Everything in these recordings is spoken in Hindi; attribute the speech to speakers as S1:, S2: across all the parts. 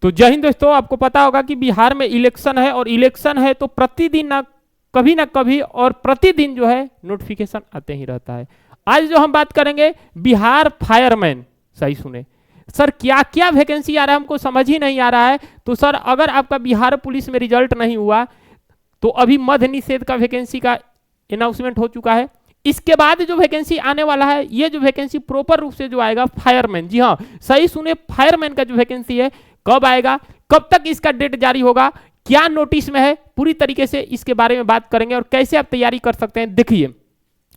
S1: तो जय हिंद दोस्तों, आपको पता होगा कि बिहार में इलेक्शन है और इलेक्शन है तो प्रतिदिन ना कभी और प्रतिदिन जो है नोटिफिकेशन आते ही रहता है। आज जो हम बात करेंगे बिहार फायरमैन, सही सुने सर, क्या क्या वैकेंसी आ रहा है हमको समझ ही नहीं आ रहा है। तो सर अगर आपका बिहार पुलिस में रिजल्ट नहीं हुआ तो अभी मद्य निषेध का वैकेंसी का अनाउंसमेंट हो चुका है। इसके बाद जो वैकेंसी आने वाला है, ये जो वैकेंसी प्रॉपर रूप से जो आएगा फायरमैन, जी हाँ सही सुने, फायरमैन का जो वैकेंसी है कब आएगा, कब तक इसका डेट जारी होगा, क्या नोटिस में है, पूरी तरीके से इसके बारे में बात करेंगे और कैसे आप तैयारी कर सकते हैं। देखिए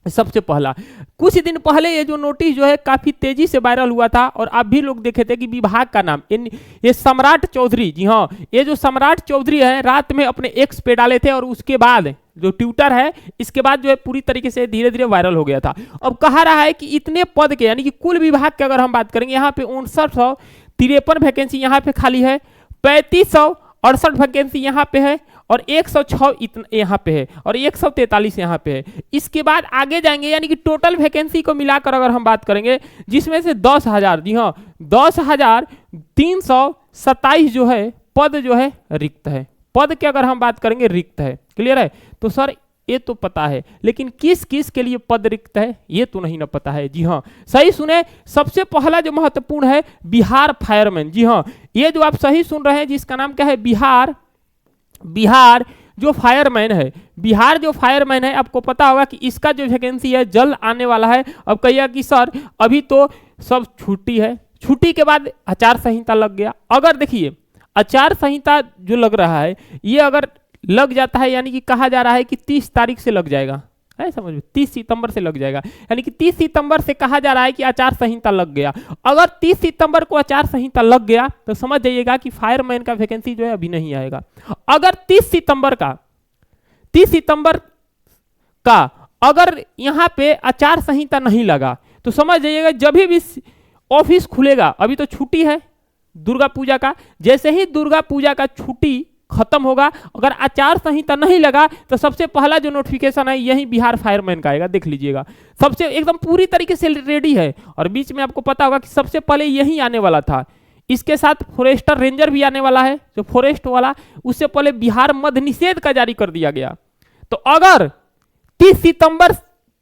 S1: सबसे पहला, कुछ दिन पहले ये जो नोटिस जो है काफी तेजी से वायरल हुआ था और आप भी लोग देखे थे कि विभाग का नाम ये सम्राट चौधरी, जी हाँ ये जो सम्राट चौधरी है रात में अपने एक्स पे डाले थे और उसके बाद जो ट्विटर है इसके बाद जो है पूरी तरीके से धीरे धीरे वायरल हो गया था। अब कहा रहा है कि इतने पद के यानी कि कुल विभाग के अगर हम बात करेंगे यहाँ पे 5953 वैकेंसी यहाँ पे खाली है, 3568 वैकेंसी यहाँ पे है और 106 यहाँ पे है और 143 यहाँ पे है। इसके बाद आगे जाएंगे यानी कि टोटल वैकेंसी को मिलाकर अगर हम बात करेंगे जिसमें से 10,000, जी हाँ 10,327 जो है पद जो है रिक्त है। पद की अगर हम बात करेंगे रिक्त है, क्लियर है। तो सर ये तो पता है लेकिन किस किस के लिए पद रिक्त है ये तो नहीं ना पता है। जी हाँ सही सुने, सबसे पहला जो महत्वपूर्ण है बिहार फायरमैन, जी हाँ ये जो आप सही सुन रहे हैं जिसका नाम क्या है बिहार जो फायरमैन है, बिहार जो फायरमैन है आपको पता होगा कि इसका जो वैकेंसी है जल्द आने वाला है। अब कहिएगा कि सर अभी तो सब छुट्टी है, छुट्टी के बाद आचार संहिता लग गया। अगर देखिए आचार संहिता जो लग रहा है ये अगर लग जाता है यानी कि कहा जा रहा है कि 30 तारीख से लग जाएगा, है समझ में, 30 सितंबर से लग जाएगा यानी कि 30 सितंबर से कहा जा रहा है कि आचार संहिता लग गया। अगर 30 सितंबर को आचार संहिता लग गया तो समझ जाइएगा कि फायरमैन का वैकेंसी जो है अभी नहीं आएगा। अगर 30 सितंबर का अगर यहाँ पे आचार संहिता नहीं लगा तो समझ जाइएगा जब भी ऑफिस खुलेगा, अभी तो छुट्टी है दुर्गा पूजा का, जैसे ही दुर्गा पूजा का छुट्टी खत्म होगा अगर आचार संहिता नहीं लगा तो सबसे पहला जो नोटिफिकेशन है यही बिहार फायरमैन का आएगा। देख लीजिएगा सबसे एकदम पूरी तरीके से रेडी है और बीच में आपको पता होगा कि सबसे पहले यही आने वाला था। इसके साथ फॉरेस्टर रेंजर भी आने वाला है, जो फॉरेस्ट वाला, उससे पहले बिहार मद्य निषेध का जारी कर दिया गया। तो अगर 30 सितंबर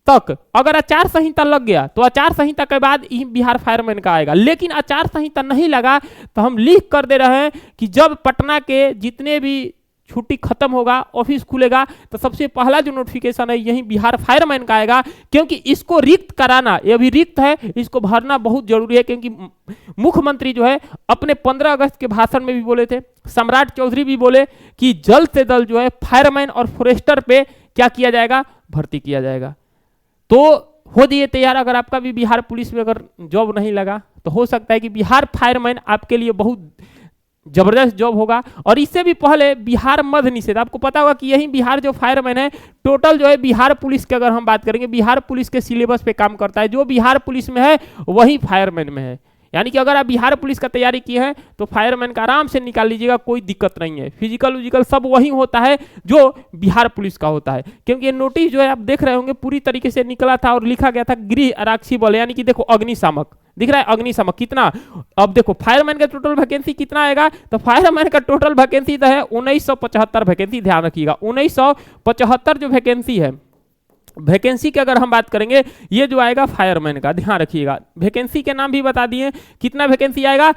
S1: तक अगर आचार संहिता लग गया तो आचार संहिता के बाद ही बिहार फायरमैन का आएगा। लेकिन आचार संहिता नहीं लगा तो हम लिख कर दे रहे हैं कि जब पटना के जितने भी छुट्टी खत्म होगा, ऑफिस खुलेगा, तो सबसे पहला जो नोटिफिकेशन है यही बिहार फायरमैन का आएगा। क्योंकि इसको रिक्त कराना, ये अभी रिक्त है, इसको भरना बहुत जरूरी है। क्योंकि मुख्यमंत्री जो है अपने 15 अगस्त के भाषण में भी बोले थे, सम्राट चौधरी भी बोले कि जल्द से जल्द जो है फायरमैन और फॉरेस्टर पे क्या किया जाएगा, भर्ती किया जाएगा। तो हो जाइए तैयार। अगर आपका भी बिहार पुलिस में अगर जॉब नहीं लगा तो हो सकता है कि बिहार फायरमैन आपके लिए बहुत जबरदस्त जॉब होगा। और इससे भी पहले बिहार मद्य निषेध, आपको पता होगा कि यही बिहार जो फायरमैन है टोटल जो है बिहार पुलिस के अगर हम बात करेंगे बिहार पुलिस के सिलेबस पे काम करता है। जो बिहार पुलिस में है वही फायरमैन में है। यानी कि अगर आप बिहार पुलिस का तैयारी किए हैं तो फायरमैन का आराम से निकाल लीजिएगा, कोई दिक्कत नहीं है। फिजिकल विजिकल सब वही होता है जो बिहार पुलिस का होता है। क्योंकि ये नोटिस जो है आप देख रहे होंगे पूरी तरीके से निकला था और लिखा गया था गृह आरक्षी बल, यानी कि देखो अग्निशामक दिख रहा है, अग्निशामक कितना। अब देखो फायरमैन का टोटल वैकेंसी कितना आएगा, तो फायरमैन का टोटल वैकेंसी तो है 1975 वैकेंसी। ध्यान रखिएगा 1975 जो वैकेंसी है, वैकेंसी की अगर हम बात करेंगे ये जो आएगा फायरमैन का, ध्यान रखिएगा। वैकेंसी के नाम भी बता दिए, कितना वैकेंसी आएगा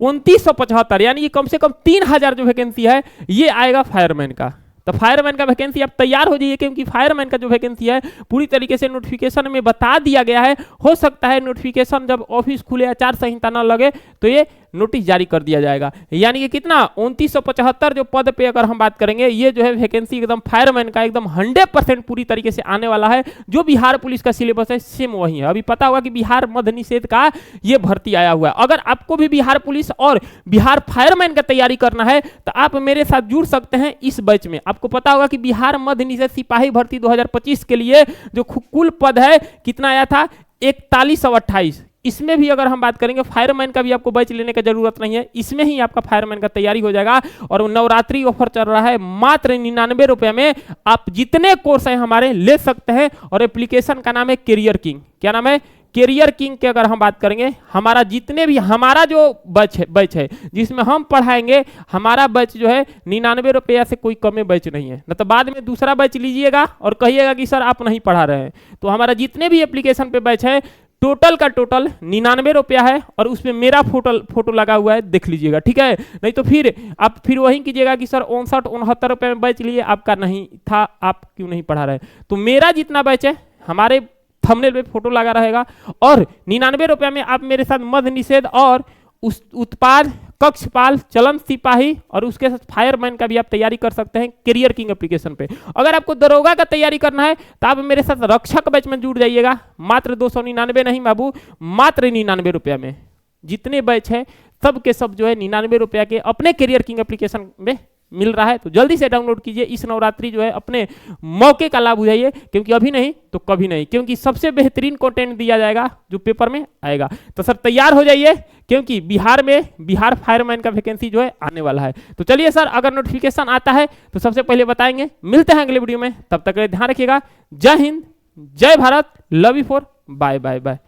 S1: 2975, यानी कि कम से कम 3000 जो वैकेंसी है ये आएगा फायरमैन का। तो फायरमैन का वैकेंसी आप तैयार हो जाइए, क्योंकि फायरमैन का जो वैकेंसी है पूरी तरीके से नोटिफिकेशन में बता दिया गया है। हो सकता है नोटिफिकेशन जब ऑफिस खुले, आचार संहिता न लगे तो ये नोटिस जारी कर दिया जाएगा। यानी कि कितना 2975 जो पद पे अगर हम बात करेंगे ये जो है वैकेंसी एकदम फायरमैन का एकदम 100% पूरी तरीके से आने वाला है। जो बिहार पुलिस का सिलेबस है सेम वही है। अभी पता होगा कि बिहार मद्य निषेध का ये भर्ती आया हुआ है। अगर आपको भी बिहार पुलिस और बिहार फायरमैन का तैयारी करना है तो आप मेरे साथ जुड़ सकते हैं इस बैच में। आपको पता होगा कि बिहार मद्य निषेध सिपाही भर्ती 2025 के लिए जो कुल पद है कितना आया था 4128। इसमें भी अगर हम बात करेंगे फायरमैन का भी आपको बैच लेने की जरूरत नहीं है, इसमें ही आपका फायरमैन का तैयारी हो जाएगा। और नवरात्रि ऑफर चल रहा है, मात्र 99 रुपए में आप जितने कोर्स हैं हमारे ले सकते हैं। और एप्लीकेशन का नाम है कैरियर किंग। क्या नाम है? कैरियर किंग के अगर हम बात करेंगे, हमारा जितने भी हमारा जो बैच है जिसमें हम पढ़ाएंगे, हमारा बैच जो है 99 रुपया से कोई कम बैच नहीं है। न तो बाद में दूसरा बैच लीजिएगा और कहिएगा कि सर आप नहीं पढ़ा रहे हैं। तो हमारा जितने भी एप्लीकेशन पे बैच है टोटल का टोटल 99 रुपया है और उसमें मेरा फोटो लगा हुआ है, देख लीजिएगा, ठीक है। नहीं तो फिर आप फिर वही कीजिएगा कि सर 59-69 रुपये में बैच लिए, आपका नहीं था, आप क्यों नहीं पढ़ा रहे। तो मेरा जितना बैच है हमारे थंबनेल पे फोटो लगा रहेगा और 99 रुपये में आप मेरे साथ मद्य निषेध और उस उत्पाद, कक्षपाल, चलन सिपाही और उसके साथ फायरमैन का भी आप तैयारी कर सकते हैं कैरियर किंग एप्लीकेशन पे। अगर आपको दरोगा का तैयारी करना है तो आप मेरे साथ रक्षक बैच में जुड़ जाइएगा, मात्र 299 नहीं बाबू, मात्र 99 रुपया में जितने बैच है सब के सब जो है 99 रुपया के अपने कैरियर किंग एप्लीकेशन में मिल रहा है। तो जल्दी से डाउनलोड कीजिए, इस नवरात्रि जो है अपने मौके का लाभ उठाइए, क्योंकि अभी नहीं तो कभी नहीं, क्योंकि सबसे बेहतरीन कंटेंट दिया जाएगा जो पेपर में आएगा। तो सर तैयार हो जाइए, क्योंकि बिहार में बिहार फायरमैन का वैकेंसी जो है आने वाला है। तो चलिए सर, अगर नोटिफिकेशन आता है तो सबसे पहले बताएंगे। मिलते हैं अगले वीडियो में, तब तक ध्यान रखिएगा। जय हिंद, जय Bharat, love you for, bye bye bye.